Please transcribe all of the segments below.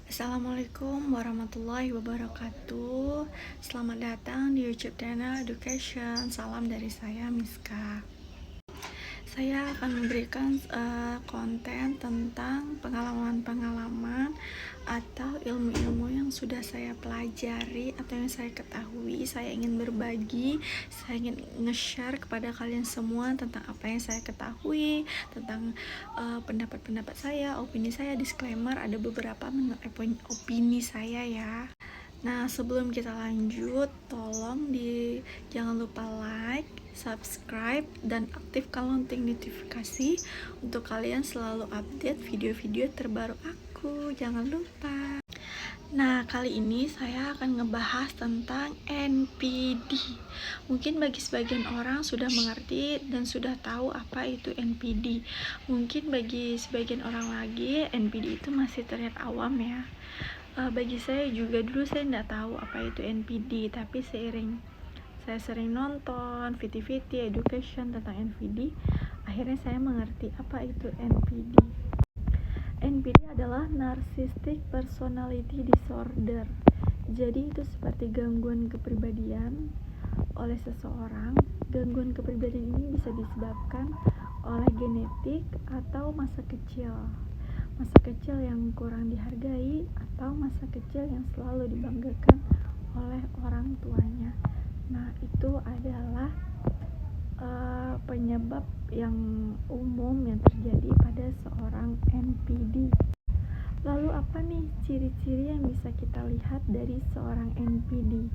Assalamualaikum warahmatullahi wabarakatuh. Selamat datang di YouTube channel Education. Salam dari saya, Miska. Saya akan memberikan konten tentang pengalaman-pengalaman atau ilmu-ilmu yang sudah saya pelajari atau yang saya ketahui. Saya ingin berbagi, saya ingin nge-share kepada kalian semua tentang apa yang saya ketahui, tentang pendapat-pendapat saya, opini saya. Disclaimer, ada beberapa opini saya ya. Nah, sebelum kita lanjut, tolong jangan lupa like, subscribe, dan aktifkan lonceng notifikasi untuk kalian selalu update video-video terbaru aku. Jangan lupa. Nah, kali ini saya akan ngebahas tentang NPD. Mungkin bagi sebagian orang sudah mengerti dan sudah tahu apa itu NPD. Mungkin bagi sebagian orang lagi, NPD itu masih terlihat awam ya. Bagi saya juga dulu saya nggak tahu apa itu NPD, tapi saya sering nonton VT-VT education tentang NPD, akhirnya saya mengerti apa itu NPD. NPD adalah Narcissistic Personality Disorder. Jadi itu seperti gangguan kepribadian oleh seseorang. Gangguan kepribadian ini bisa disebabkan oleh genetik atau masa kecil yang kurang dihargai atau masa kecil yang selalu dibanggakan oleh orang tuanya. Nah, itu adalah penyebab yang umum yang terjadi pada seorang NPD. Lalu apa nih ciri-ciri yang bisa kita lihat dari seorang NPD?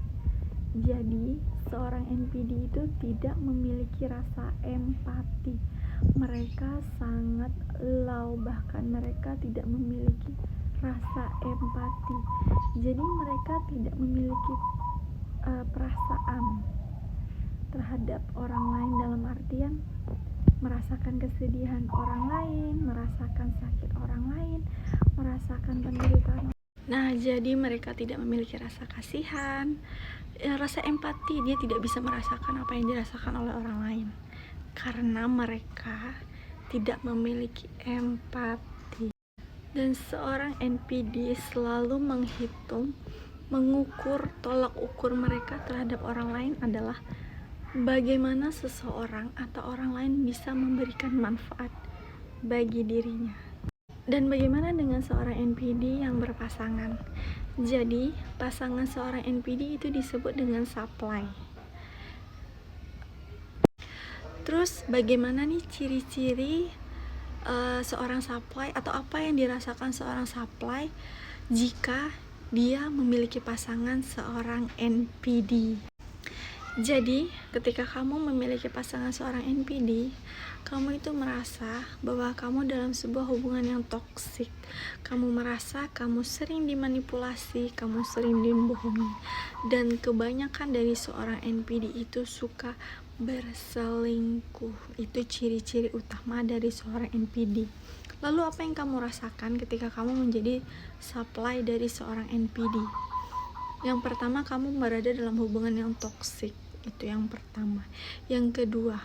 Jadi, seorang NPD itu tidak memiliki rasa empati. Mereka sangat low, bahkan mereka tidak memiliki rasa empati. Jadi mereka tidak memiliki perasaan terhadap orang lain, dalam artian merasakan kesedihan orang lain, merasakan sakit orang lain, merasakan penderitaan. Nah, jadi mereka tidak memiliki rasa kasihan, rasa empati. Dia tidak bisa merasakan apa yang dirasakan oleh orang lain karena mereka tidak memiliki empati. Dan seorang NPD selalu mengukur tolak ukur mereka terhadap orang lain adalah bagaimana seseorang atau orang lain bisa memberikan manfaat bagi dirinya. Dan bagaimana dengan seorang NPD yang berpasangan? Jadi, pasangan seorang NPD itu disebut dengan supply. Terus bagaimana nih ciri-ciri seorang supply atau apa yang dirasakan seorang supply jika dia memiliki pasangan seorang NPD? Jadi, ketika kamu memiliki pasangan seorang NPD, kamu itu merasa bahwa kamu dalam sebuah hubungan yang toksik. Kamu merasa kamu sering dimanipulasi, kamu sering dibohongi. Dan kebanyakan dari seorang NPD itu suka berselingkuh. Itu ciri-ciri utama dari seorang NPD. Lalu apa yang kamu rasakan ketika kamu menjadi supply dari seorang NPD? Yang pertama, kamu berada dalam hubungan yang toksik. Itu yang pertama. Yang kedua,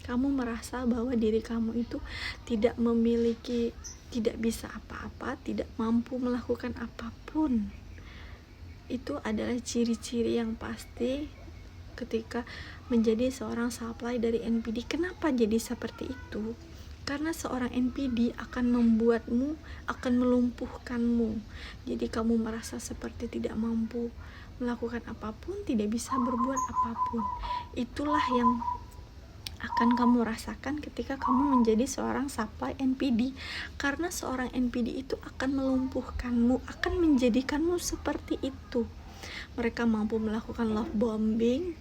kamu merasa bahwa diri kamu itu tidak bisa apa-apa, tidak mampu melakukan apapun. Itu adalah ciri-ciri yang pasti ketika menjadi seorang supply dari NPD. Kenapa jadi seperti itu? Karena seorang NPD akan membuatmu, akan melumpuhkanmu. Jadi kamu merasa seperti tidak mampu melakukan apapun, tidak bisa berbuat apapun. Itulah yang akan kamu rasakan ketika kamu menjadi seorang supply NPD. Karena seorang NPD itu akan melumpuhkanmu, akan menjadikanmu seperti itu. Mereka mampu melakukan love bombing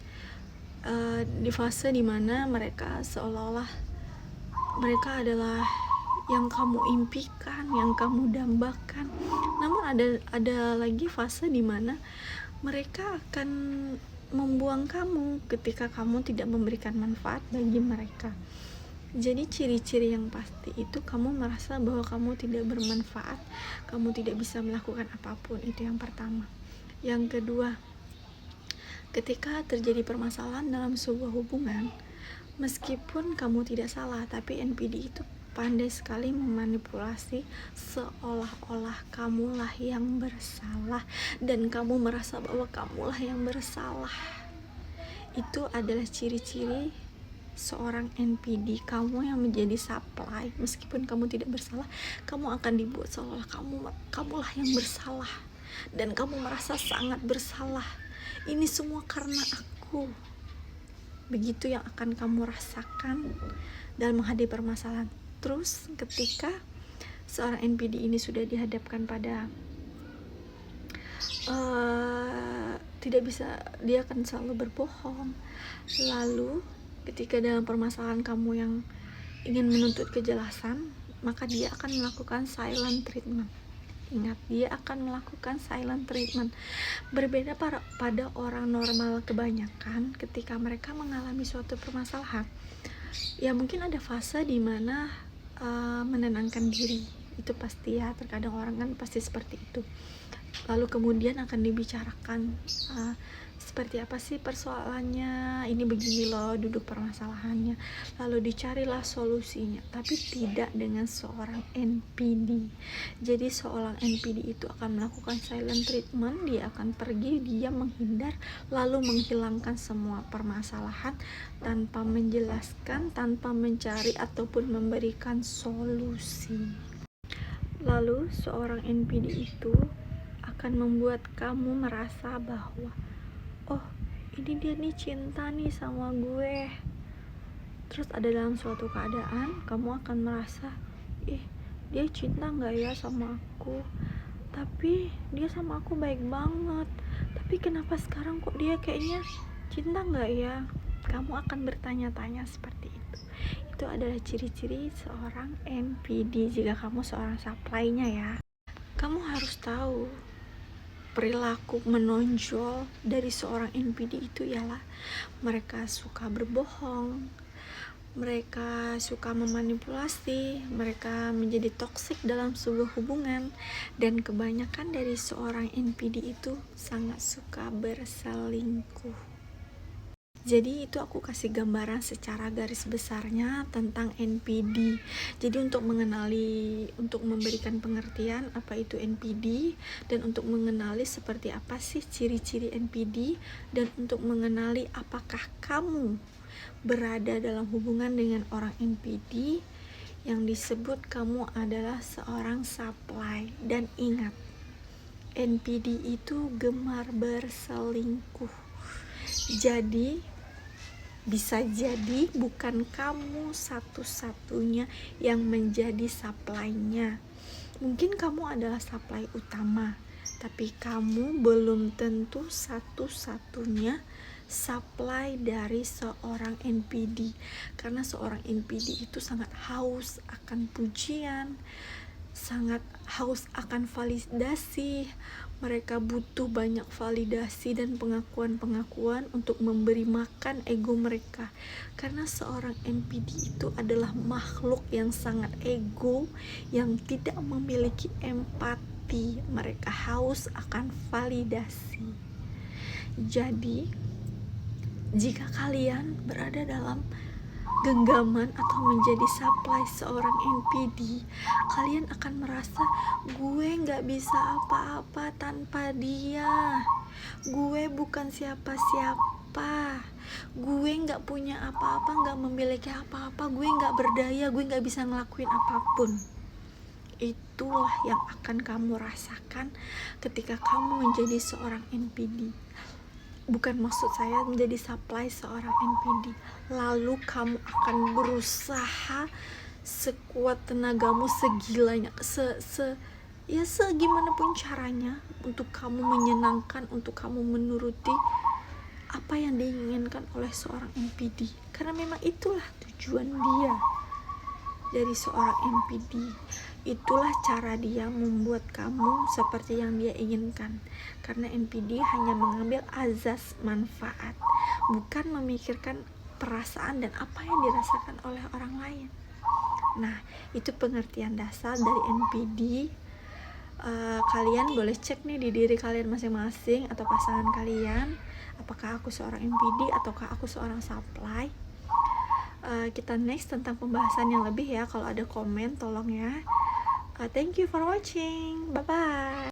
di fase dimana mereka seolah-olah mereka adalah yang kamu impikan, yang kamu dambakan. Namun ada lagi fase dimana mereka akan membuang kamu ketika kamu tidak memberikan manfaat bagi mereka. Jadi ciri-ciri yang pasti itu kamu merasa bahwa kamu tidak bermanfaat, kamu tidak bisa melakukan apapun. Itu yang pertama. Yang kedua, ketika terjadi permasalahan dalam sebuah hubungan, meskipun kamu tidak salah, tapi NPD itu pandai sekali memanipulasi seolah-olah kamulah yang bersalah dan kamu merasa bahwa kamulah yang bersalah. Itu adalah ciri-ciri seorang NPD. Kamu yang menjadi supply, meskipun kamu tidak bersalah, kamu akan dibuat seolah kamulah yang bersalah dan kamu merasa sangat bersalah. Ini semua karena aku. Begitu yang akan kamu rasakan dalam menghadapi permasalahan. Terus ketika seorang NPD ini sudah dihadapkan pada tidak bisa, dia akan selalu berbohong. Lalu ketika dalam permasalahan kamu yang ingin menuntut kejelasan, maka dia akan melakukan silent treatment. Ingat, dia akan melakukan silent treatment. Berbeda pada orang normal kebanyakan, ketika mereka mengalami suatu permasalahan, ya mungkin ada fase di mana menenangkan diri. Itu pasti ya, terkadang orang kan pasti seperti itu. Lalu kemudian akan dibicarakan seperti apa sih persoalannya, ini begini loh duduk permasalahannya, lalu dicarilah solusinya, tapi tidak dengan seorang NPD. Jadi seorang NPD itu akan melakukan silent treatment, dia akan pergi, dia menghindar, lalu menghilangkan semua permasalahan tanpa menjelaskan, tanpa mencari ataupun memberikan solusi. Lalu seorang NPD itu akan membuat kamu merasa bahwa oh, ini dia nih cinta nih sama gue. Terus ada dalam suatu keadaan kamu akan merasa, dia cinta gak ya sama aku, tapi dia sama aku baik banget, tapi kenapa sekarang kok dia kayaknya cinta gak ya. Kamu akan bertanya-tanya seperti itu. Itu adalah ciri-ciri seorang NPD jika kamu seorang supply-nya ya. Kamu harus tahu perilaku menonjol dari seorang NPD itu ialah mereka suka berbohong, mereka suka memanipulasi, mereka menjadi toksik dalam sebuah hubungan, dan kebanyakan dari seorang NPD itu sangat suka berselingkuh. Jadi itu aku kasih gambaran secara garis besarnya tentang NPD. Jadi untuk memberikan pengertian apa itu NPD, dan untuk mengenali seperti apa sih ciri-ciri NPD, dan untuk mengenali apakah kamu berada dalam hubungan dengan orang NPD yang disebut kamu adalah seorang supply. Dan ingat, NPD itu gemar berselingkuh. Jadi bisa jadi bukan kamu satu-satunya yang menjadi supply-nya. Mungkin kamu adalah supply utama, tapi kamu belum tentu satu-satunya supply dari seorang NPD. Karena seorang NPD itu sangat haus akan pujian, sangat haus akan validasi. Mereka butuh banyak validasi dan pengakuan-pengakuan untuk memberi makan ego mereka. Karena seorang NPD itu adalah makhluk yang sangat ego, yang tidak memiliki empati. Mereka haus akan validasi. Jadi, jika kalian berada dalam genggaman atau menjadi supply seorang NPD, kalian akan merasa gue gak bisa apa-apa tanpa dia, gue bukan siapa-siapa, gue gak punya apa-apa, gak memiliki apa-apa, gue gak berdaya, gue gak bisa ngelakuin apapun. Itulah yang akan kamu rasakan ketika kamu menjadi seorang NPD. Bukan maksud saya menjadi supply seorang NPD lalu kamu akan berusaha sekuat tenagamu, segilanya, segimanapun caranya untuk kamu menyenangkan, untuk kamu menuruti apa yang diinginkan oleh seorang NPD. Karena memang itulah tujuan dia dari seorang NPD. Itulah cara dia membuat kamu seperti yang dia inginkan. Karena NPD hanya mengambil azas manfaat, bukan memikirkan perasaan dan apa yang dirasakan oleh orang lain. Nah, itu pengertian dasar dari NPD. Kalian boleh cek nih di diri kalian masing-masing atau pasangan kalian, apakah aku seorang NPD ataukah aku seorang supply. kita next tentang pembahasan yang lebih ya. Kalau ada komen tolong ya. Thank you for watching, bye bye.